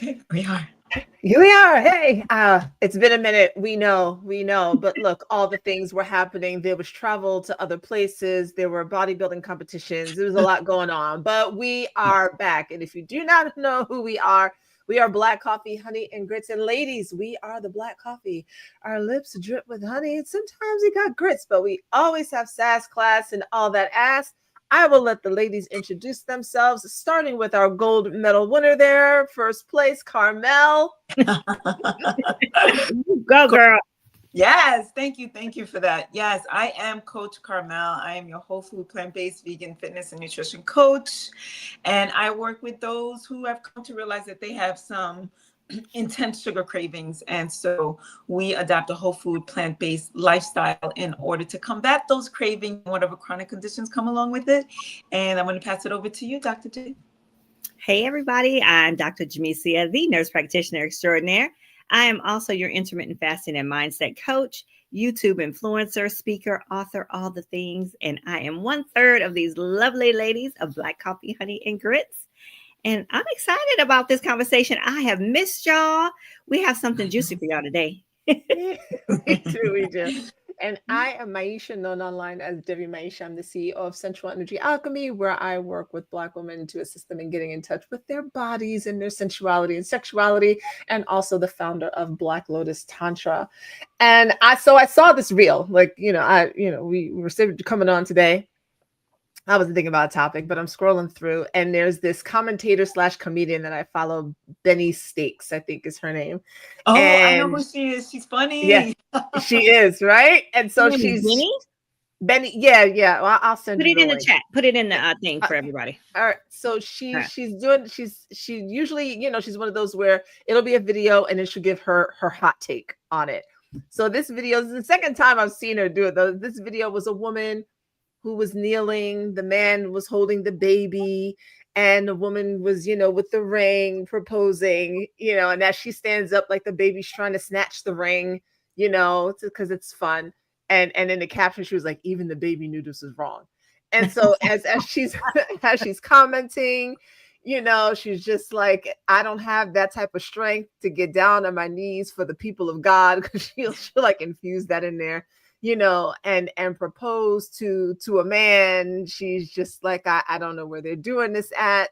Okay, we are. Here we are. Hey, it's been a minute. We know. But look, all the things were happening. There was travel to other places. There were bodybuilding competitions. There was a lot going on. But we are back. And if you do not know who we are Black Coffee, Honey, and Grits. And ladies, we are the Black Coffee. Our lips drip with honey. Sometimes we got grits, but we always have sass class and all that ass. I will let the ladies introduce themselves, starting with our gold medal winner there, first place, Carmel. Go, girl. Yes, thank you for that. Yes, I am Coach Carmel. I am your whole food, plant-based, vegan fitness and nutrition coach. And I work with those who have come to realize that they have some intense sugar cravings. And so we adopt a whole food, plant-based lifestyle in order to combat those cravings and whatever chronic conditions come along with it. And I'm going to pass it over to you, Dr. J. Hey, everybody. I'm Dr. Jamesia, the nurse practitioner extraordinaire. I am also your intermittent fasting and mindset coach, YouTube influencer, speaker, author, all the things. And I am 1/3 of these lovely ladies of Black Coffee, Honey, and Grits. And I'm excited about this conversation. I have missed y'all. We have something juicy for y'all today. We do. And I am Maisha, known online as Debbie Maisha. I'm the CEO of Sensual Energy Alchemy, where I work with Black women to assist them in getting in touch with their bodies and their sensuality and sexuality, and also the founder of Black Lotus Tantra. And I saw this reel, we were coming on today. I wasn't thinking about a topic, but I'm scrolling through, and there's this commentator / comedian that I follow, Benny Stakes, I think is her name. Oh, I know who she is. She's funny. Yeah, she is, right? And so she's Benny. Yeah. Well, I'll send it in the chat. Put it in the thing for everybody. All right. So she usually, she's one of those where it'll be a video and then she'll give her hot take on it. So this video is the second time I've seen her do it, though. This video was a woman who was kneeling, the man was holding the baby, and the woman was, with the ring proposing, and as she stands up, like the baby's trying to snatch the ring, because it's fun. And in the caption, she was like, even the baby knew this was wrong. And so as she's commenting, she's just like, I don't have that type of strength to get down on my knees for the people of God, because she'll like infuse that in there. And propose to a man. She's just like, I don't know where they're doing this at,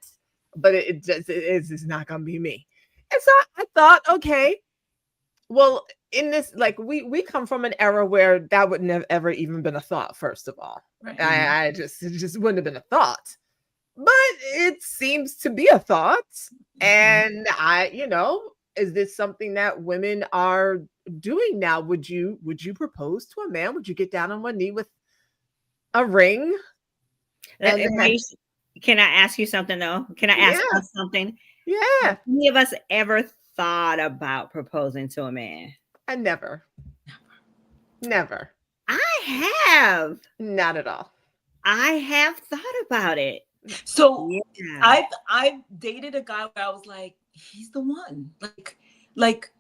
but it's not gonna be me. And so I thought, okay, well, in this, like, we come from an era where that wouldn't have ever even been a thought. First of all, right. It just wouldn't have been a thought, but it seems to be a thought. And is this something that women are doing now? Would you propose to a man? Would you get down on one knee with a ring? Can I ask you something though? Can I ask you something? Yeah. Have any of us ever thought about proposing to a man? I never. I have. Not at all. I have thought about it. So yeah. I've dated a guy where I was like, he's the one. Like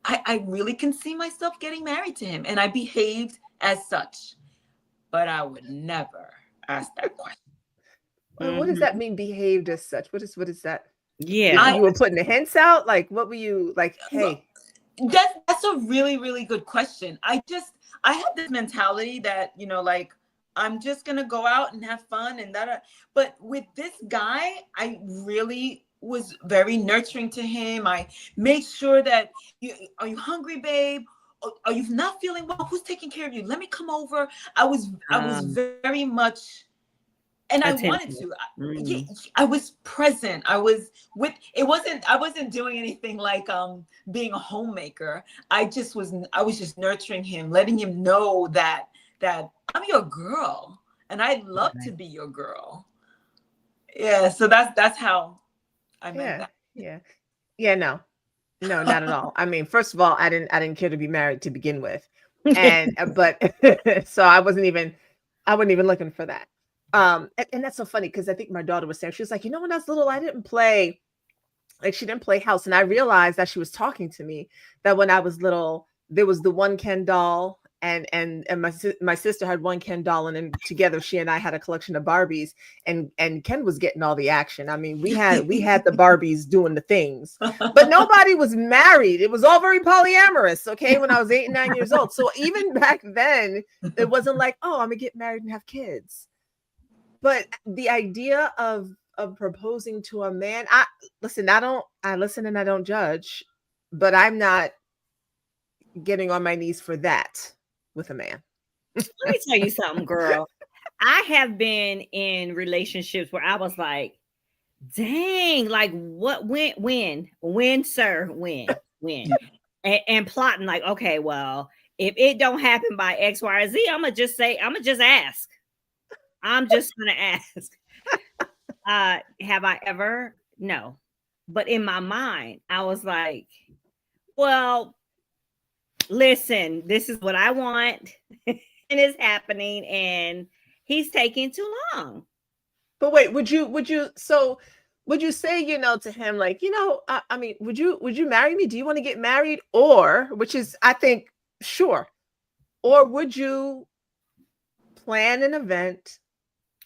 I really can see myself getting married to him, and I behaved as such, but I would never ask that question. Well, what does that mean, behaved as such? What is that? Yeah. You were putting the hints out? Like, what were you like? Hey, that's a really, really good question. I have this mentality that, like, I'm just going to go out and have fun and that. But with this guy, I really was very nurturing to him. I made sure that, are you hungry, babe? Are you not feeling well? Who's taking care of you? Let me come over. I was very much, and I wanted to. I was present. I wasn't doing anything like being a homemaker. I was just nurturing him, letting him know that I'm your girl and I'd love to be your girl. Yeah. So that's how I meant that. Yeah. No, not at all. I mean, first of all, I didn't care to be married to begin with. And, but so I wasn't even looking for that. And that's so funny, because I think my daughter was saying, she was like, when I was little, I didn't play, like, she didn't play house. And I realized that she was talking to me, that when I was little, there was the one Ken doll, and my sister had one Ken doll, and then together she and I had a collection of Barbies, and Ken was getting all the action. I mean, we had the Barbies doing the things, but nobody was married. It was all very polyamorous, okay, when I was 8 and 9 years old. So even back then, it wasn't like, oh, I'm gonna get married and have kids. But the idea of proposing to a man, I listen and I don't judge, but I'm not getting on my knees for that with a man. Let me tell you something, girl. I have been in relationships where I was like, dang, like what, when, sir, when, and plotting like, okay, well, if it don't happen by X, Y, or Z, I'm gonna just ask. I'm just gonna ask. Have I ever? No. But in my mind, I was like, well, listen, this is what I want, and it's happening, and he's taking too long. But wait, would you say, to him, like, I mean, would you marry me? Do you want to get married? Or, which is, I think, sure. Or would you plan an event?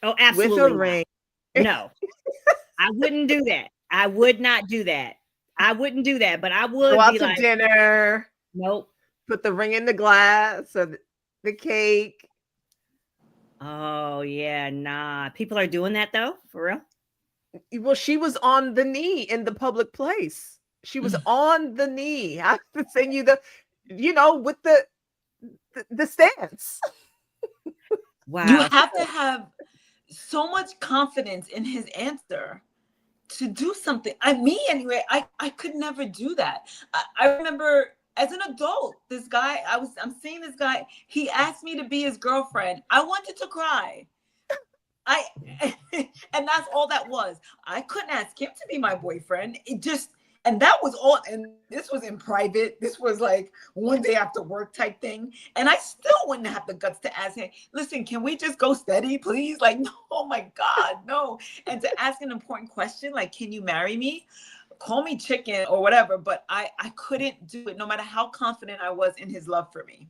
Oh, absolutely. With a ring? No, I wouldn't do that. I would not do that. I wouldn't do that, but I would go out be to like, dinner. Nope. Put the ring in the glass or the cake. Oh yeah, nah. People are doing that though, for real. Well, she was on the knee in the public place. She was on the knee. I have to send you with the stance. Wow. You have to have so much confidence in his answer to do something. Anyway, I could never do that. I remember as an adult, this guy, I'm seeing this guy, he asked me to be his girlfriend. I wanted to cry. And that's all that was. I couldn't ask him to be my boyfriend. And that was all. And this was in private. This was like one day after work type thing. And I still wouldn't have the guts to ask him, listen, can we just go steady, please? Like, no, oh my God, no. And to ask an important question, like, can you marry me? Call me chicken or whatever. But I couldn't do it no matter how confident I was in his love for me.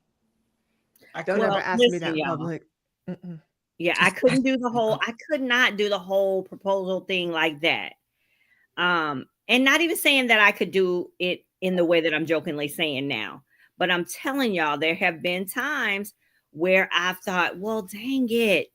Don't ever ask me that in public. Mm-mm. Yeah, I couldn't do I could not do the whole proposal thing like that. And not even saying that I could do it in the way that I'm jokingly saying now, but I'm telling y'all, there have been times where I've thought, well, dang it,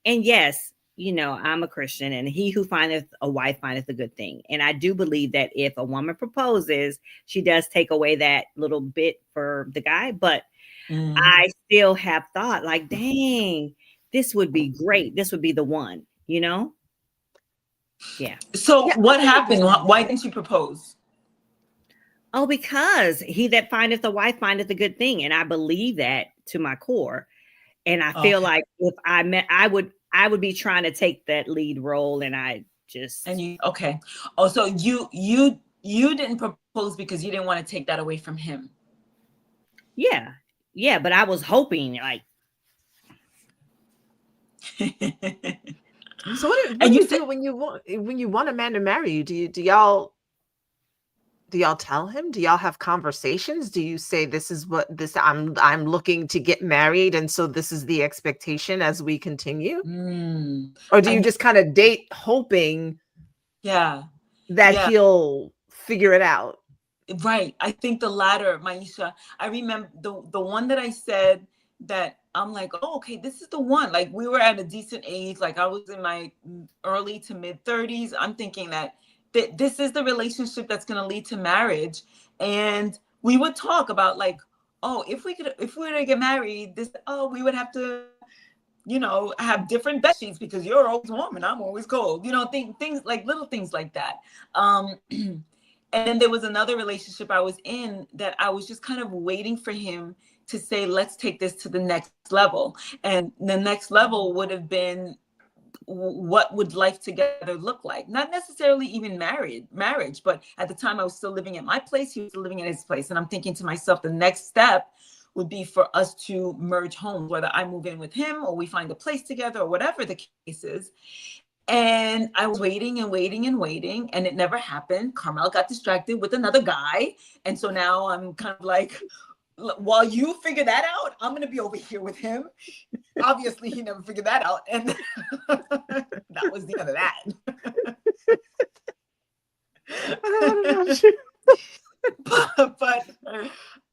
and yes, I'm a Christian, and he who findeth a wife findeth a good thing. And I do believe that if a woman proposes, she does take away that little bit for the guy, but I still have thought like, dang, this would be great. This would be the one, Yeah. So what happened? Why didn't you propose? Oh, because he that findeth a wife findeth a good thing. And I believe that to my core. And I feel like if I met, I would be trying to take that lead role. And I just. And you, okay. Oh, so you didn't propose because you didn't want to take that away from him. Yeah. Yeah. But I was hoping like. So what do you do when you want a man to marry you? Do y'all tell him? Do y'all have conversations? Do you say I'm looking to get married, and so this is the expectation as we continue? Or do you just kind of date hoping that he'll figure it out? Right. I think the latter, Maisha. I remember the one that I said that I'm like, oh, okay, this is the one. Like we were at a decent age. Like I was in my early to mid 30s. I'm thinking that this is the relationship that's going to lead to marriage. And we would talk about like, oh, if we were to get married, we would have to, have different bed sheets because you're always warm and I'm always cold. Things like little things like that. And then there was another relationship I was in that I was just kind of waiting for him to say, let's take this to the next level. And the next level would have been, what would life together look like? Not necessarily even marriage, but at the time I was still living at my place. He was still living in his place. And I'm thinking to myself, the next step would be for us to merge homes, whether I move in with him or we find a place together or whatever the case is. And I was waiting and waiting and waiting, and it never happened. Carmel got distracted with another guy. And so now I'm kind of like while you figure that out, I'm gonna be over here with him. Obviously, he never figured that out, and that was the end of that. But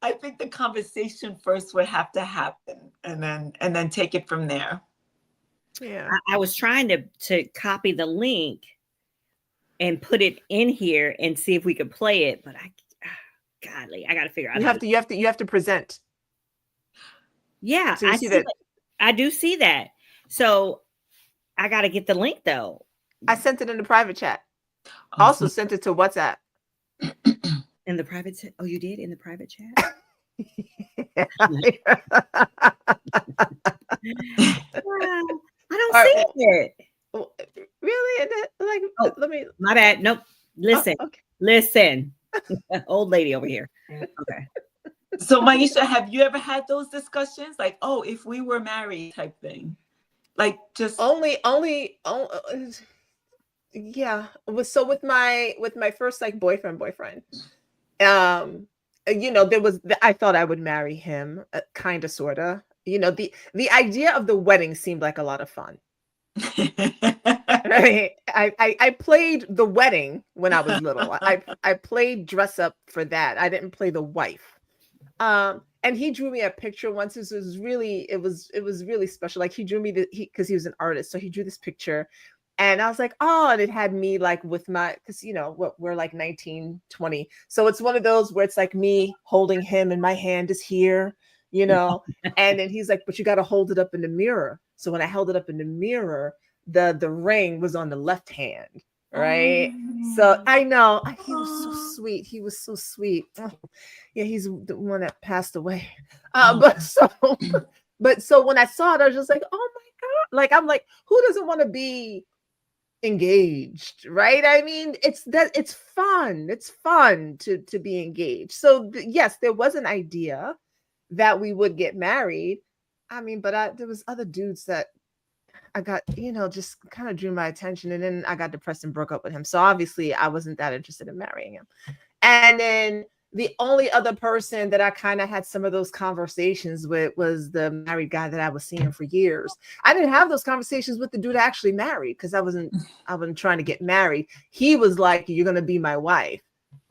I think the conversation first would have to happen, and then take it from there. Yeah. I was trying to copy the link and put it in here and see if we could play it, but godly, I got to figure out. You have to present. Yeah, so I see that. I do see that. So I got to get the link though. I sent it in the private chat. Also sent it to WhatsApp. In the private chat? Oh, you did in the private chat? Wow. I don't see it. Really? Let me. My bad. Nope. Listen. Okay. Listen. Old lady over here. Okay. So Maisha, have you ever had those discussions? Like, oh, if we were married type thing? Like just yeah. So with my first like boyfriend, there was I thought I would marry him, kind of, sort of. The idea of the wedding seemed like a lot of fun. Right? I played the wedding when I was little. I played dress up for that. I didn't play the wife. And he drew me a picture once. It was really special. Like he drew me because he was an artist, so he drew this picture. And I was like, oh, and it had me like with my, because we're like 19, 20. So it's one of those where it's like me holding him and my hand is here, and then he's like, but you got to hold it up in the mirror. So when I held it up in the mirror, the ring was on the left hand. Right. So I know he was so sweet. He was so sweet. Yeah, he's the one that passed away. But so when I saw it, I was just like, oh my God. Like, I'm like, who doesn't want to be engaged, right? I mean, it's fun. It's fun to be engaged. So yes, there was an idea that we would get married. I mean, but there was other dudes that I got, just kind of drew my attention, and then I got depressed and broke up with him. So obviously I wasn't that interested in marrying him. And then the only other person that I kind of had some of those conversations with was the married guy that I was seeing for years. I didn't have those conversations with the dude I actually married because I wasn't trying to get married. He was like, you're going to be my wife.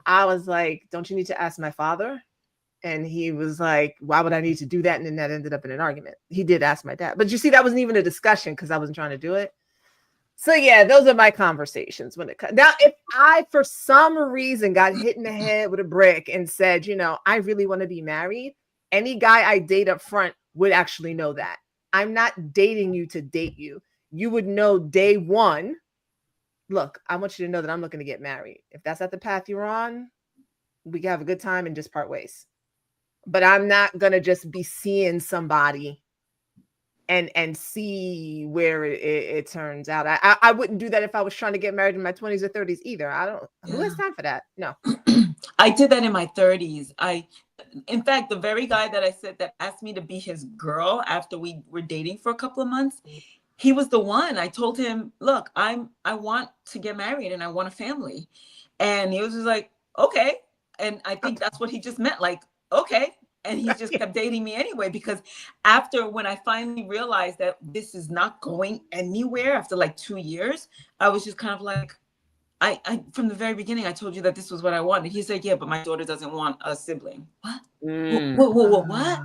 I was like, don't you need to ask my father? And he was like, why would I need to do that? And then that ended up in an argument. He did ask my dad. But you see, that wasn't even a discussion because I wasn't trying to do it. So yeah, those are my conversations when it comes. Now, if I, for some reason, got hit in the head with a brick and said, I really want to be married, any guy I date up front would actually know that. I'm not dating you to date you. You would know day one, look, I want you to know that I'm looking to get married. If that's not the path you're on, we can have a good time and just part ways. But I'm not going to just be seeing somebody and see where it turns out. I wouldn't do that if I was trying to get married in my 20s or 30s either. Who has time for that? No. I did that in my 30s. In fact, the very guy that I said that asked me to be his girl after we were dating for a couple of months, he was the one. I told him, look, I want to get married and I want a family. And he was just like, okay. And I think that's what he just meant. Like, okay. And he just kept dating me anyway, because when I finally realized that this is not going anywhere after like 2 years, I was just kind of like, I from the very beginning, I told you that this was what I wanted. He said, yeah, but my daughter doesn't want a sibling. What? What?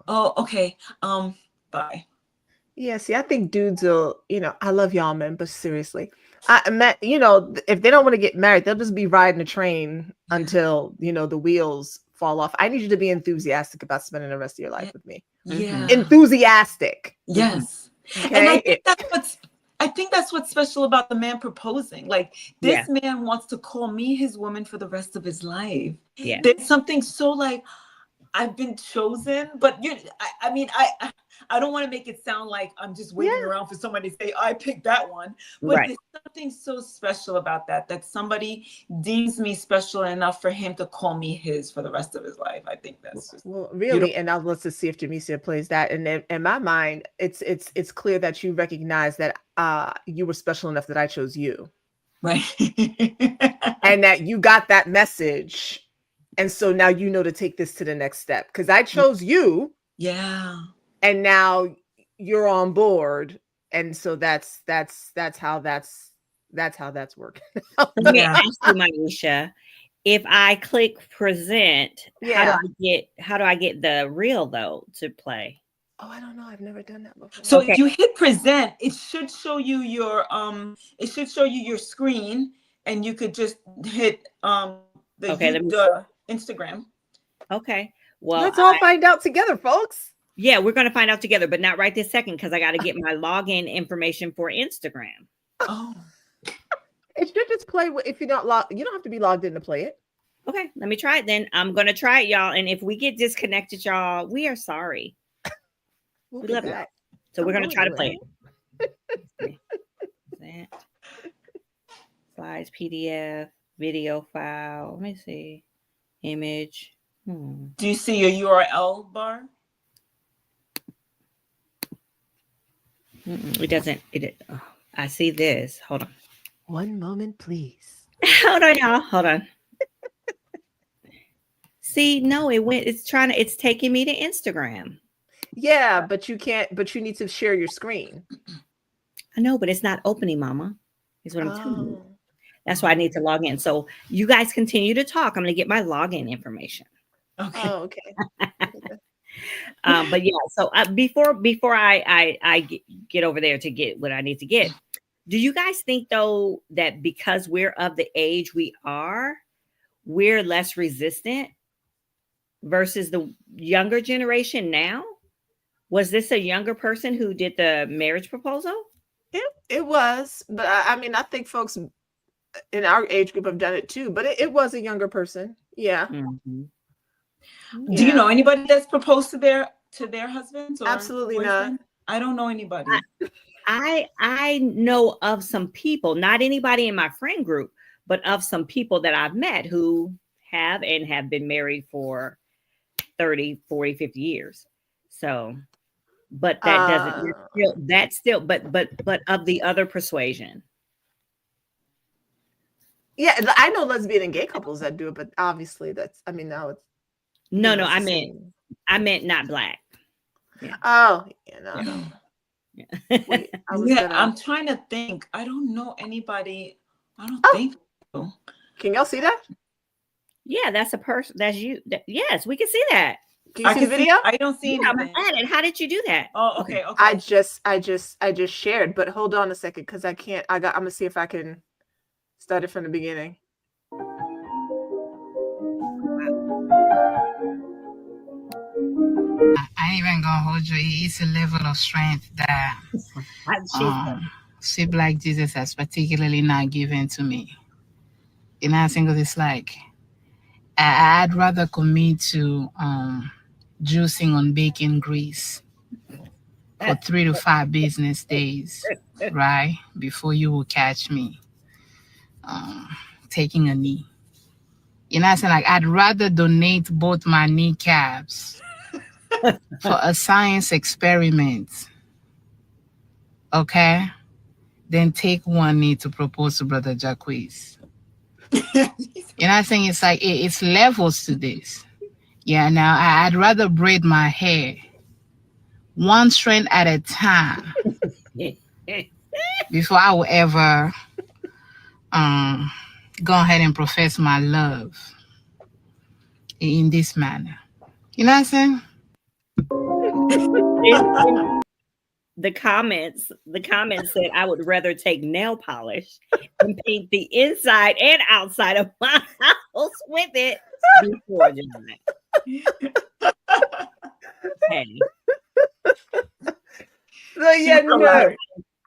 Oh, okay. Bye. Yeah, see, I think dudes will, I love y'all men, but seriously, if they don't want to get married, they'll just be riding a train until, the wheels fall off. I need you to be enthusiastic about spending the rest of your life with me. Yeah. Enthusiastic. Yes. Okay? And I think that's what's special about the man proposing. Like, this man wants to call me his woman for the rest of his life. Yeah. There's something so like, I've been chosen, but I don't want to make it sound like I'm just waiting around for somebody to say, I picked that one. But there's something so special about that somebody deems me special enough for him to call me his for the rest of his life. I think that's just really beautiful. And let's just see if Jamesia plays that. And in my mind, it's clear that you recognize that you were special enough that I chose you. Right. And that you got that message And so now you know to take this to the next step, because I chose you, Yeah. and now you're on board. And so that's how that's working. Let me Yeah. ask you, Maisha, if I click present, Yeah. how do I get the reel though to play? Oh, I don't know. I've never done that before. So Okay. if you hit present, it should show you your screen, and you could just hit the Okay, let me- the Instagram. Okay. Well, Let's all find out together, folks. yeah, we're going to find out together, but not right this second because I got to get my login information for Instagram. Oh. It should just play if you're not logged. You don't have to be logged in to play it. Okay, let me try it then. I'm going to try it, y'all. And if we get disconnected, y'all, we are sorry. We'll We be love you. back. So we're I'm going to try to going play it. Present. Slides, PDF, video file. Let me see. Image. Do you see your URL bar? It doesn't. Oh, I see this. Hold on. One moment, please. Hold on, y'all. Hold on. See, no, it's taking me to Instagram. Yeah, but you can't. But you need to share your screen. I know, but it's not opening, Mama. Is what I'm telling you. Oh. That's why I need to log in. So you guys continue to talk. I'm going to get my login information. Okay. Oh, okay. But yeah, so before I get over there to get what I need to get, do you guys think though that because we're of the age we are, we're less resistant versus the younger generation now? Was this a younger person who did the marriage proposal? It was, but I mean, I think folks in our age group have done it too. But it was a younger person. Yeah. Mm-hmm. Do you know anybody that's proposed to their husbands? Or Absolutely boyfriend? not. I don't know anybody. I know of some people, not anybody in my friend group, but of some people that I've met who have been married for 30, 40, 50 years. So, but that but of the other persuasion. Yeah, I know lesbian and gay couples that do it, but obviously now it's No, it's I the meant same. not Black. Yeah. Oh, yeah, no. Yeah. Wait, I'm trying to think. I don't know anybody. I don't think so. Can y'all see that? Yeah, that's a person. That's you. Yes, we can see that. Can you see the video? I don't see Yeah, I'm anything. at it. How did you do that? Oh, okay. I just shared, but hold on a second because I can't. I'm gonna see if I can start it from the beginning. I ain't even gonna hold you. It's a level of strength that shape like Jesus has particularly not given to me. You know, I think it's like I'd rather commit to juicing on bacon grease for 3 to 5 business days, right? Before you will catch me taking a knee. You know, I'm saying, like, I'd rather donate both my kneecaps for a science experiment, okay, than take one knee to propose to Brother Jacquees. You know what I'm saying? It's like, it's levels to this. Yeah, now I'd rather braid my hair one strand at a time before I will ever go ahead and profess my love in this manner. You know what I'm saying? The comments said I would rather take nail polish and paint the inside and outside of my house with it before John. Hey. So yeah, no.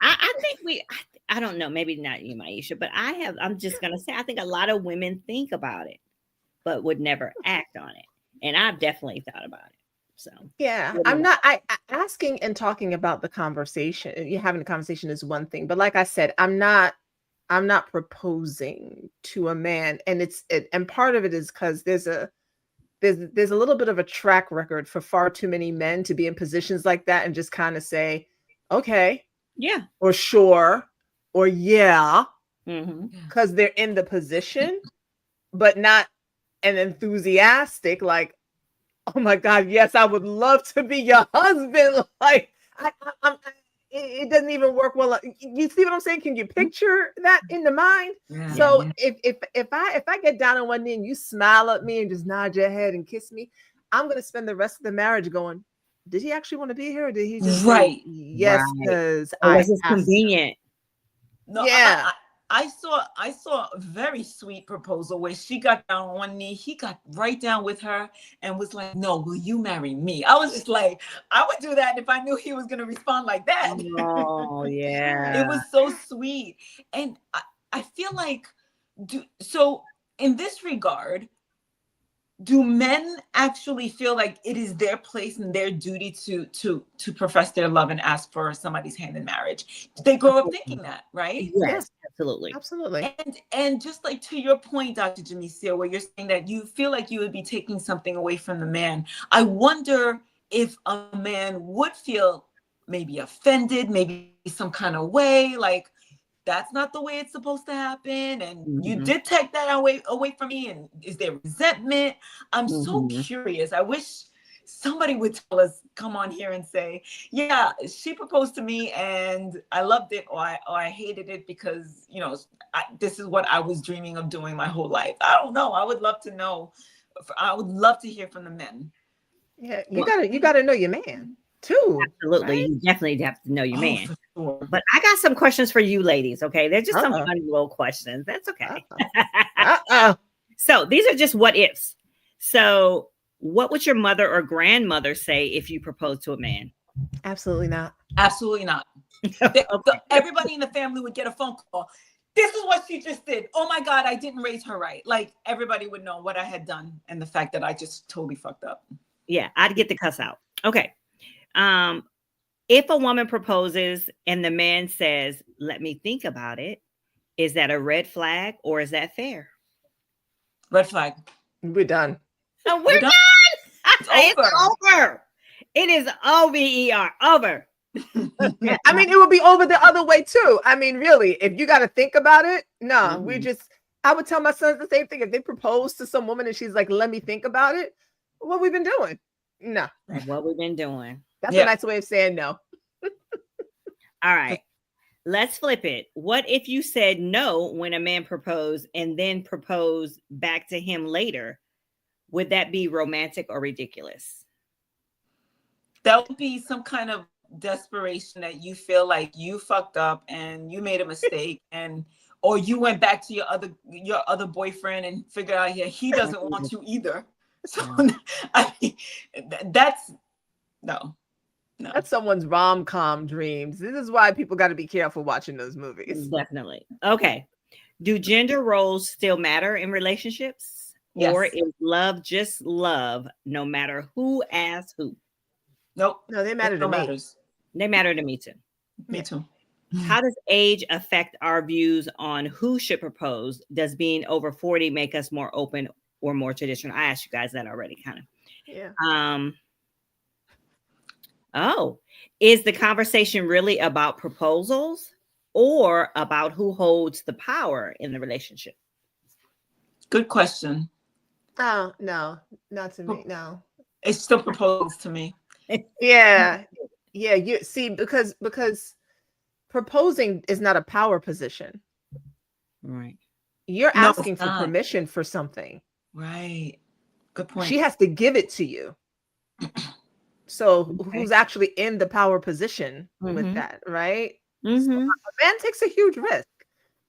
I think I don't know, maybe not you, Maisha, but I'm just gonna say I think a lot of women think about it, but would never act on it. And I've definitely thought about it. So yeah, I'm not. I asking and talking about the conversation. You having a conversation is one thing, but like I said, I'm not proposing to a man, and and part of it is because there's a little bit of a track record for far too many men to be in positions like that and just kind of say, okay, yeah, or sure, or yeah, mm-hmm. because they're in the position, but not and enthusiastic, like, oh my God, yes, I would love to be your husband. Like, it doesn't even work well. You see what I'm saying? Can you picture that in the mind? Yeah. So if I get down on one knee and you smile at me and just nod your head and kiss me, I'm gonna spend the rest of the marriage going, did he actually want to be here, or did he just Right. say, yes, because Or I was this asked him? convenient? No, Yeah. I saw a very sweet proposal where she got down on one knee. He got right down with her and was like, "No, will you marry me?" I was just like, I would do that if I knew he was going to respond like that. Oh, yeah. It was so sweet. And I feel like, so in this regard, do men actually feel like it is their place and their duty to profess their love and ask for somebody's hand in marriage? They grow up thinking that, right? Yes, absolutely. Absolutely. And just like to your point, Dr. Jamesia, where you're saying that you feel like you would be taking something away from the man, I wonder if a man would feel maybe offended, maybe some kind of way, like, that's not the way it's supposed to happen, and you did take that away from me, and is there resentment? I'm so curious. I wish somebody would tell us, come on here and say, yeah, she proposed to me and I loved it, or I hated it because, you know, this is what I was dreaming of doing my whole life. I don't know. I would love to know. I would love to hear from the men. Yeah, you gotta know your man too. Absolutely. Right? You definitely have to know your man. For sure. But I got some questions for you ladies, okay? They're just some Uh-oh. funny little questions. That's okay. Uh-oh. So these are just what ifs. So what would your mother or grandmother say if you proposed to a man? Absolutely not. Absolutely not. Everybody in the family would get a phone call. This is what she just did. Oh my God, I didn't raise her right. Like, everybody would know what I had done and the fact that I just totally fucked up. Yeah, I'd get the cuss out. Okay. If a woman proposes and the man says, let me think about it, is that a red flag or is that fair? Red flag. We're done. No, we're done. It's over. It is over. Over. I mean, it would be over the other way too. I mean, really, if you got to think about it, no, I would tell my sons the same thing. If they propose to some woman and she's like, let me think about it, what we've been doing? No. What we've been doing. That's a nice way of saying no. All right. Let's flip it. What if you said no when a man proposed and then proposed back to him later? Would that be romantic or ridiculous? That would be some kind of desperation that you feel like you fucked up and you made a mistake, or you went back to your other boyfriend and figured out he doesn't want you either. So that's no. That's someone's rom-com dreams. This is why people got to be careful watching those movies. Definitely. Okay. Do gender roles still matter in relationships? Yes. Or is love just love no matter who asks who? Nope. No, they matter to me. Matters. They matter to me too. Me too. How does age affect our views on who should propose? Does being over 40 make us more open or more traditional? I asked you guys that already, kind of. Yeah. Is the conversation really about proposals or about who holds the power in the relationship? Good question. Oh, no, not to me. No. It's still proposed to me. Yeah. Yeah. You see, because proposing is not a power position. Right. You're asking for permission for something. Right. Good point. She has to give it to you. So who's actually in the power position with that, right? So a man takes a huge risk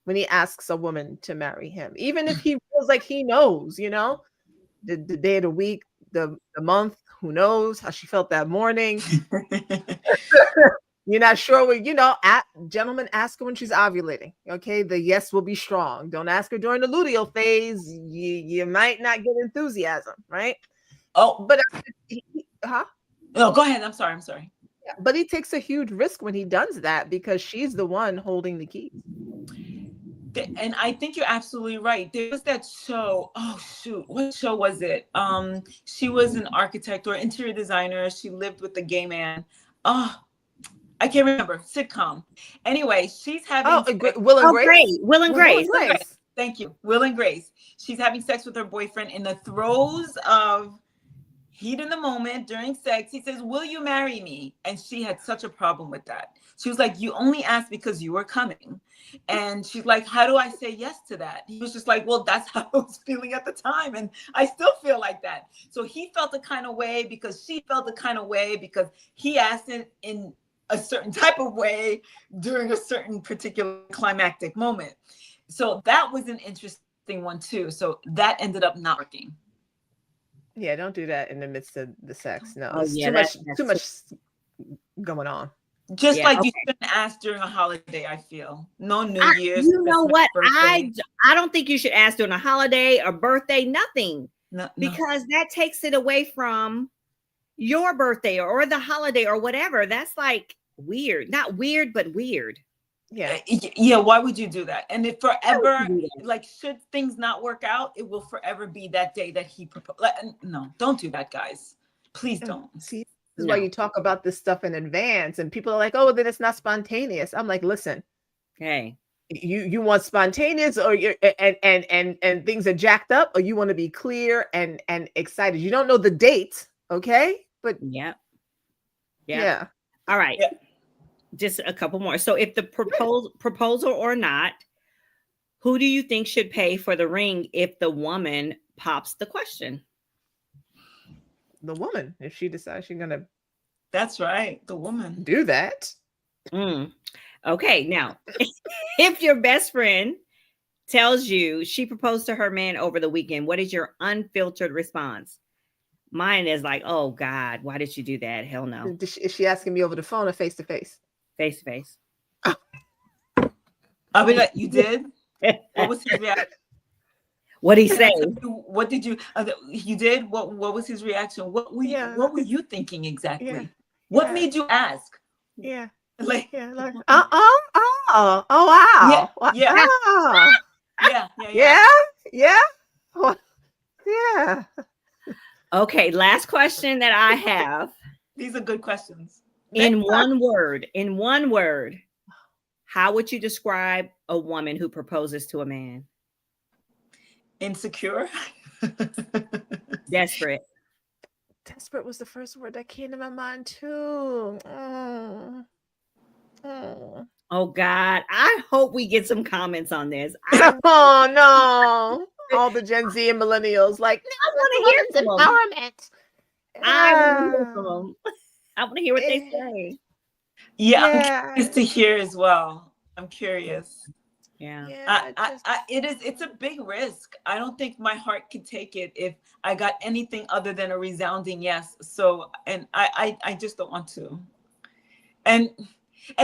when he asks a woman to marry him, even if he feels like he knows, you know, the day of the week, the month, who knows how she felt that morning. You're not sure what, you know, gentlemen, ask her when she's ovulating. Okay. The yes will be strong. Don't ask her during the luteal phase. You might not get enthusiasm, right? Oh, but No, go ahead. I'm sorry. Yeah, but he takes a huge risk when he does that because she's the one holding the keys. And I think you're absolutely right. There was that show. Oh shoot, what show was it? She was an architect or interior designer. She lived with a gay man. Oh, I can't remember. Sitcom. Anyway, she's having Will and Grace. Will and Grace. Thank you. Will and Grace. She's having sex with her boyfriend in the throes of heat in the moment during sex. He says, "Will you marry me?" And she had such a problem with that. She was like, "You only asked because you were coming." And she's like, "How do I say yes to that?" He was just like, "Well, that's how I was feeling at the time. And I still feel like that." So he felt the kind of way because she felt the kind of way because he asked it in a certain type of way during a certain particular climactic moment. So that was an interesting one too. So that ended up not working. Yeah, don't do that in the midst of the sex. No, Oh, it's yeah, too much going on. Just Yeah, like okay. you shouldn't ask during a holiday, I feel. No New Year's. You know Christmas, what? birthday. I don't think you should ask during a holiday or birthday, nothing, No. because that takes it away from your birthday or the holiday or whatever. That's like weird. Not weird, but weird. Yeah. Yeah, why would you do that? And it forever, Why would you do that? like, should things not work out, it will forever be that day that he proposed. Like, no, don't do that, guys. Please don't. See, this is No. why you talk about this stuff in advance, and people are like, "Oh, then it's not spontaneous." I'm like, listen, Hey, you want spontaneous, or you're and things are jacked up, or you want to be clear and excited. You don't know the date, okay? But yeah. yeah. All right. Yeah. Just a couple more. So if the proposal or not, who do you think should pay for the ring if the woman pops the question? The woman, if she decides she's gonna That's right. The woman. do that. Okay, now if your best friend tells you she proposed to her man over the weekend, what is your unfiltered response? Mine is like, "Oh God, why did you do that? Hell no." Is she asking me over the phone or face to face? Face to face. I'll be like, "You did? What was his reaction?" What'd he say? What did you? You did? What was his reaction? What were you thinking exactly? Yeah. What Yeah. made you ask? Yeah. Like, Yeah. Like, oh, wow. Yeah. Oh. Yeah. Well, yeah. Okay, last question that I have. These are good questions. In one word, how would you describe a woman who proposes to a man? Insecure. Desperate. Desperate was the first word that came to my mind too. Oh God, I hope we get some comments on this. Oh no. All the Gen Z and millennials like, I want to hear from them. empowerment. I want to hear what they say. Yeah, I'm curious to hear as well. I'm curious. Yeah. It's a big risk. I don't think my heart could take it if I got anything other than a resounding yes. So, and I just don't want to. And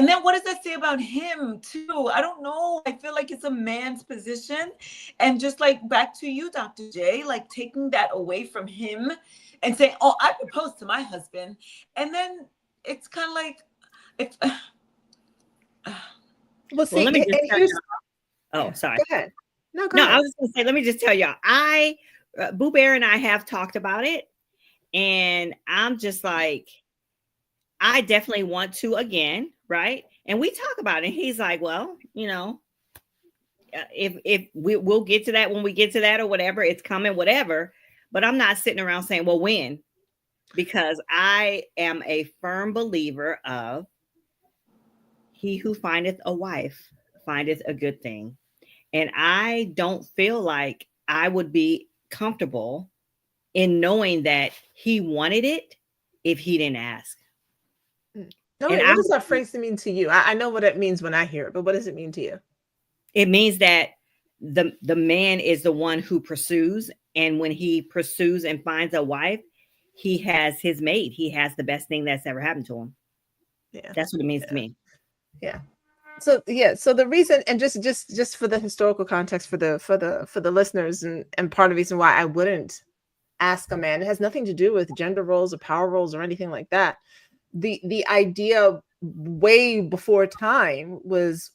then what does that say about him too? I don't know. I feel like it's a man's position. And just like back to you, Dr. J, like taking that away from him and saying, "Oh, I proposed to my husband." And then it's kind of like, well, see, let me just tell here's, y'all. Oh, sorry. go ahead. No, I was just gonna say, let me just tell y'all. Boo Bear and I have talked about it, and I'm just like, I definitely want to again, right? And we talk about it. And he's like, "Well, if we'll get to that when we get to that or whatever, it's coming, whatever." But I'm not sitting around saying, "Well, when?" Because I am a firm believer of he who findeth a wife findeth a good thing. And I don't feel like I would be comfortable in knowing that he wanted it if he didn't ask. No, wait, what does that phrase mean to you? I know what it means when I hear it, but what does it mean to you? It means that the man is the one who pursues, and when he pursues and finds a wife, he has his mate. He has the best thing that's ever happened to him. Yeah, that's what it means to me. Yeah. So the reason, and just for the historical context for the listeners, and part of the reason why I wouldn't ask a man, it has nothing to do with gender roles or power roles or anything like that. The idea way before time was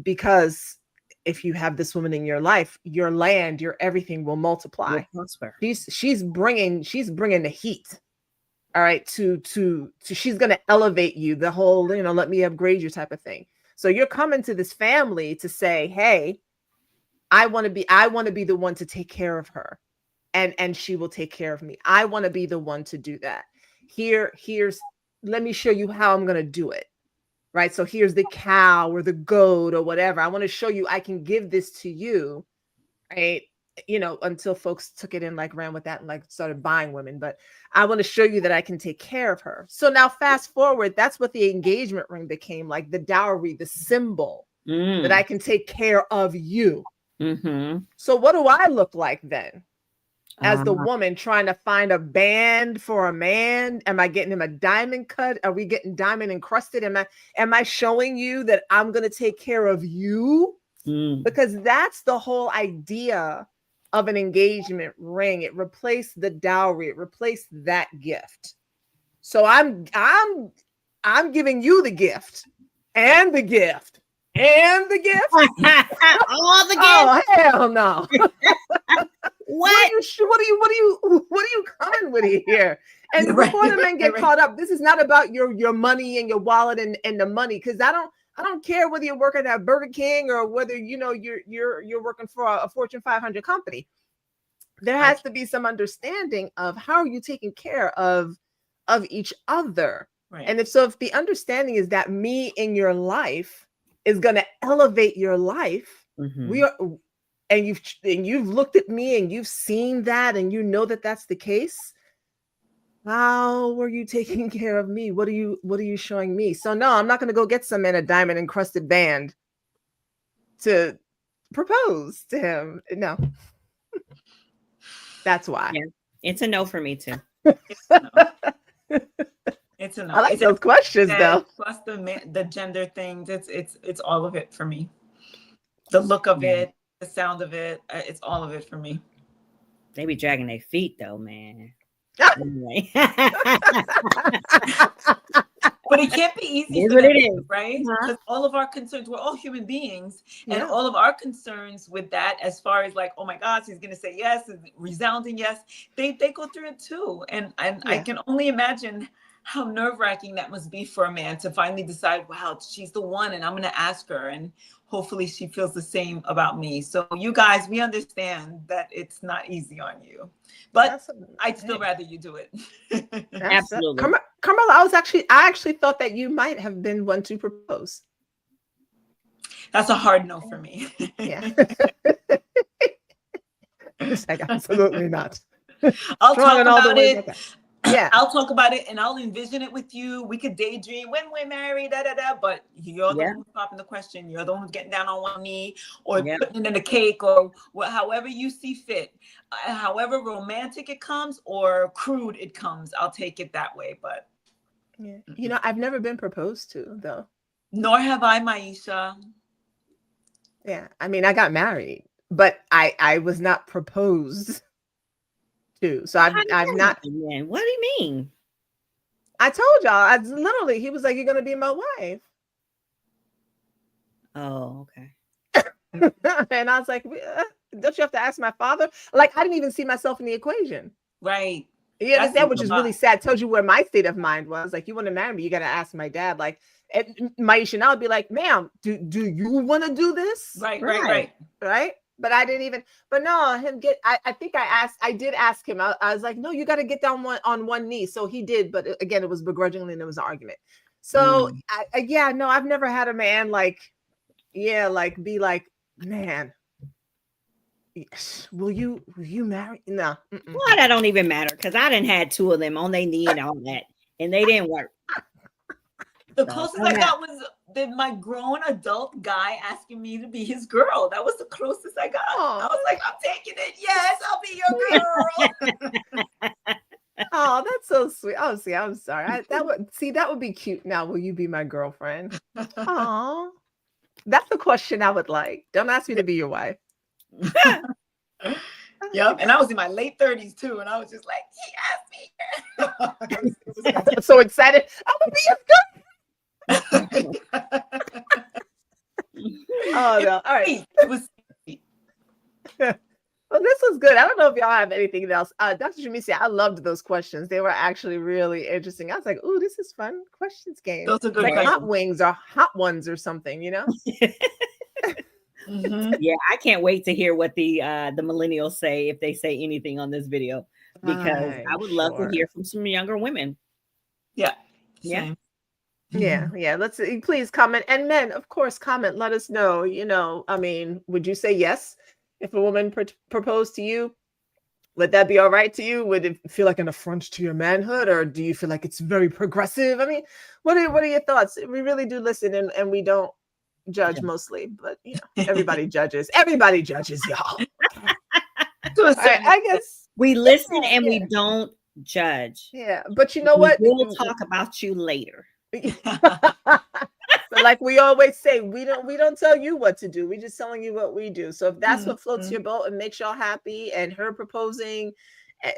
because if you have this woman in your life, your land, your everything will multiply. She's bringing the heat. All right, to she's going to elevate you, the whole, let me upgrade you type of thing. So you're coming to this family to say, "Hey, I want to be the one to take care of her, and she will take care of me. I want to be the one to do that. Here's let me show you how I'm going to do it. Right? So here's the cow or the goat or whatever. I want to show you I can give this to you, right? You know, until folks took it in, like ran with that and like started buying women. But I want to show you that I can take care of her. So now fast forward, that's what the engagement ring became, like the dowry, the symbol that I can take care of you. Mm-hmm. So what do I look like then? As the woman trying to find a band for a man? Am I getting him a diamond cut? Are we getting diamond encrusted? Am I showing you that I'm going to take care of you? Because that's the whole idea of an engagement ring. It replaced the dowry. It replaced that gift. So I'm giving you the gift and the gift and the gift. All the gifts. Oh, hell no. What? What are you coming with here? And before the men get caught up, this is not about your money and your wallet and the money, because I don't care whether you're working at Burger King or whether you're working for a Fortune 500 company. There has to be some understanding of how are you taking care of each other. Right. And if the understanding is that me in your life is going to elevate your life, and you've looked at me and you've seen that and you know that that's the case. How were you taking care of me? What are you showing me? So no, I'm not going to go get some man a diamond encrusted band to propose to him. No. That's why. Yeah. It's a no for me too. It's a no. I like those questions though. Plus the gender things. It's all of it for me. The look of it, the sound of it, it's all of it for me. They be dragging their feet though, man. Anyway. But it can't be easy for them, right? Because all of our concerns, we're all human beings, and all of our concerns with that, as far as like, oh my gosh, he's gonna say yes, resounding yes, they go through it too. And I can only imagine how nerve-wracking that must be for a man to finally decide, wow, she's the one, and I'm gonna ask her, and hopefully she feels the same about me. So you guys, we understand that it's not easy on you, but I'd still rather you do it. Absolutely. Carmela, I actually thought that you might have been one to propose. That's a hard no for me. Yeah. It's like, absolutely not. I'll talk about it. Okay. Yeah, I'll talk about it and I'll envision it with you. We could daydream when we're married, but you're the one who's popping the question. You're the one who's getting down on one knee or putting it in a cake or however you see fit. However romantic it comes or crude it comes, I'll take it that way. But I've never been proposed to though. Nor have I, Maisha. Yeah, I mean, I got married, but I was not proposed. So I've not. Man, what do you mean? I told y'all. Literally, he was like, "You're gonna be my wife." Oh, okay. And I was like, "Don't you have to ask my father?" Like, I didn't even see myself in the equation. Right. You understand? Which is really sad. Tells you where my state of mind was. Like, you want to marry me, you got to ask my dad. Like, Maisha, and I would be like, "Ma'am, do you want to do this?" Right. But I didn't even, but no, I did ask him. I was like, no, you got to get down on one knee. So he did. But again, it was begrudgingly and it was an argument. So I've never had a man be like, man, will you marry? No. Well, that don't even matter. Cause I done had two of them on their knee and all that, and they didn't work. The closest I got was my grown adult guy asking me to be his girl. That was the closest I got. Oh. I was like, I'm taking it. Yes, I'll be your girl. Oh, that's so sweet. Oh, see, I'm sorry. That would be cute. Now, will you be my girlfriend? Oh, that's the question I would like. Don't ask me to be your wife. Yep, and I was in my late 30s too, and I was just like, he asked me. I'm so excited. I would be his girl. Oh no! All right. It was. Well, this was good. I don't know if y'all have anything else. Dr. Jamisia, I loved those questions. They were actually really interesting. I was like, "Ooh, this is fun questions game." Those are good like questions. hot wings or hot ones or something, you know. Mhm. Yeah, I can't wait to hear what the millennials say if they say anything on this video, because I I'm would love to sure. hear from some younger women. Yeah. Yeah. Same. Yeah, yeah. Let's please comment, and men, of course, comment. Let us know. I mean, would you say yes if a woman proposed to you? Would that be all right to you? Would it feel like an affront to your manhood, or do you feel like it's very progressive? I mean, what are your thoughts? We really do listen, and we don't judge mostly, but everybody judges. Everybody judges, y'all. To a All right, certain I extent. guess. We listen and Yeah, we don't judge. yeah. But you know We what? will talk about you later. But like we always say, we don't tell you what to do. We just telling you what we do. So if that's what floats your boat and makes y'all happy, and her proposing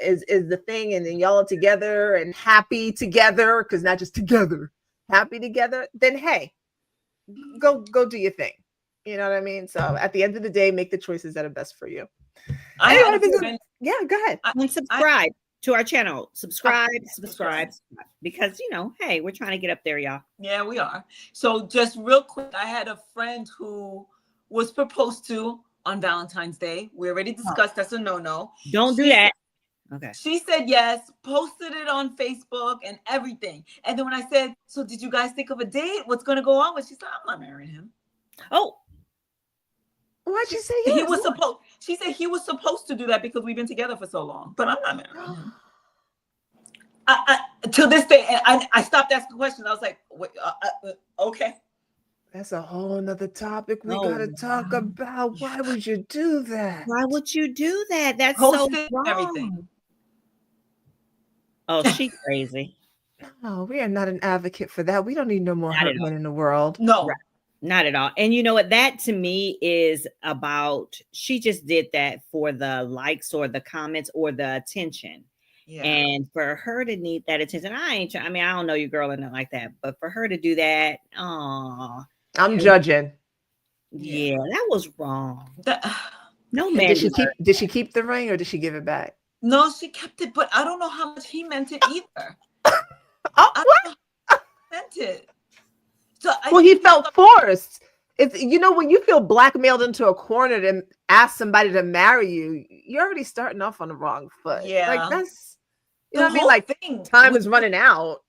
is the thing, and then y'all are together and happy together, because not just together, happy together, then hey, go do your thing. You know what I mean? So at the end of the day, make the choices that are best for you. I Anyway, had a friend, yeah, go ahead. And subscribe to our channel. Subscribe, because hey, we're trying to get up there, y'all. yeah, we are. So just real quick, I had a friend who was proposed to on Valentine's Day. We already discussed that's a no-no. Don't do that. Okay. She said yes, posted it on Facebook and everything. And then when I said, so did you guys think of a date? What's going to go on with? She said, I'm not marrying him. Oh, Why'd you say yes? He was supposed. She said he was supposed to do that because we've been together for so long. But I'm not marrying him. To this day, I stopped asking questions. I was like, wait, okay. That's a whole nother topic we gotta talk about. Why would you do that? why would you do that? That's Post so it, wrong. everything. Oh, she's crazy. No, we are not an advocate for that. We don't need no more Not hurt at all. men in the world. No. Right. Not at all. And you know what? That to me is about, she just did that for the likes or the comments or the attention. Yeah. And for her to need that attention, I don't know you, girl, and nothing like that. But for her to do that, I'm judging. Yeah, that was wrong. No And man. did she keep the ring, or did she give it back? No, she kept it, but I don't know how much he meant it either. What? Meant it. So Well, he felt forced. It's when you feel blackmailed into a corner to ask somebody to marry you, you're already starting off on the wrong foot. Yeah. Like that's the what I mean. whole Like thing time is running out.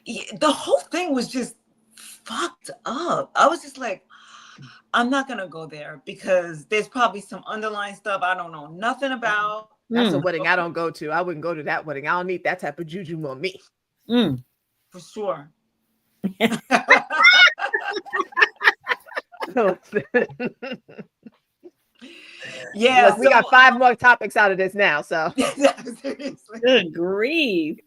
The whole thing was just fucked up. I was just like, I'm not gonna go there because there's probably some underlying stuff I don't know nothing about. That's a wedding I don't go to. I wouldn't go to that wedding. I don't need that type of juju on me. For sure. Yeah, look, we got 5 more topics out of this now. So seriously. Good grief.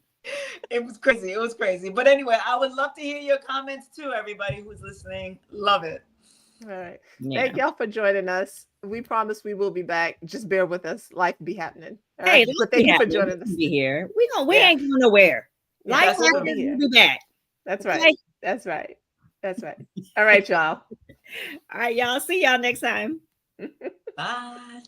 It was crazy. It was crazy. But anyway, I would love to hear your comments too, everybody who's listening. Love it. all right. Yeah. Thank y'all for joining us. We promise we will be back. Just bear with us. Life be happening. All Hey, right. But thank you for joining us. Be here. We ain't going nowhere. Yeah, Life that's what happens, we we'll be back. That's Okay? right. That's right. That's right. All right, y'all. All right, y'all. See y'all next time. Bye.